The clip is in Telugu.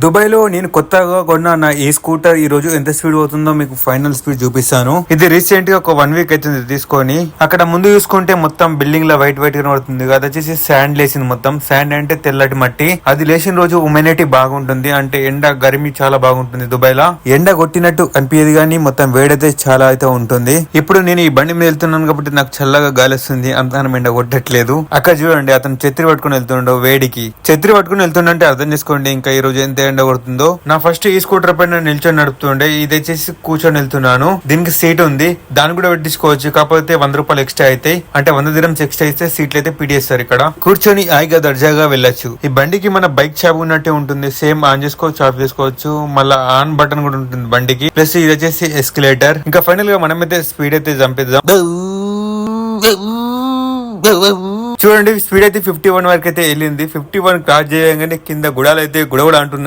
దుబాయ్ లో నేను కొత్తగా కొన్న నా ఈ స్కూటర్ ఈ రోజు ఎంత స్పీడ్ అవుతుందో మీకు ఫైనల్ స్పీడ్ చూపిస్తాను. ఇది రీసెంట్ గా ఒక 1 వీక్ అవుతుంది తీసుకొని. అక్కడ ముందు చూసుకుంటే మొత్తం బిల్డింగ్ లా వైట్ వైట్ కనబడుతుంది. అది వచ్చేసి శాండ్ లేసింది. మొత్తం శాండ్ అంటే తెల్లటి మట్టి. అది లేచిన రోజు హ్యూమిడిటీ బాగుంటుంది, అంటే ఎండ గరిమి చాలా బాగుంటుంది. దుబాయ్ లా ఎండ కొట్టినట్టు అనిపించదు కానీ మొత్తం వేడైతే చాలా అయితే ఉంటుంది. ఇప్పుడు నేను ఈ బండి మీద వెళ్తున్నాను కాబట్టి నాకు చల్లగా గాలి వస్తుంది, అంతగానం ఎండ కొట్టట్లేదు. అక్కడ చూడండి, అతను ఛత్రి పట్టుకుని వెళ్తుండో, వేడికి ఛత్రి పట్టుకుని వెళ్తుండే అర్థం చేసుకోండి ఇంకా ఈ రోజు ఎంత ఎండ కొడుతుందో. నా ఫస్ట్ ఈ స్కూటర్ పైన నిల్చొని నడుపుతుండే, ఇది వచ్చేసి కూర్చొని వెళ్తున్నాను. దీనికి సీట్ ఉంది, దాన్ని కూడా పెట్టించుకోవచ్చు. కాకపోతే 100 రూపాయలు ఎక్స్ట్రా అవుతాయి, అంటే 100 dirhams ఎక్స్ట్రా ఇస్తే సీట్లు అయితే పీడిస్తారు. ఇక్కడ కూర్చొని హాయిగా దర్జాగా వెళ్ళొచ్చు. ఈ బండికి మన బైక్ చాబ్ ఉన్నట్టే ఉంటుంది, సేమ్ ఆన్ చేసుకోవచ్చు, ఆఫ్ చేసుకోవచ్చు. మళ్ళీ ఆన్ బటన్ కూడా ఉంటుంది బండికి. ప్లస్ ఇది వచ్చేసి ఎస్కలేటర్. ఇంకా ఫైనల్ గా మనమైతే స్పీడ్ అయితే చంపేద్దాం. చూడండి, స్పీడ్ అయితే 51 వరకు అయితే వెళ్ళింది. 51 క్రాస్ చేయగానే కింద గుడాలు అయితే గుడగుడ అంటున్నాయి.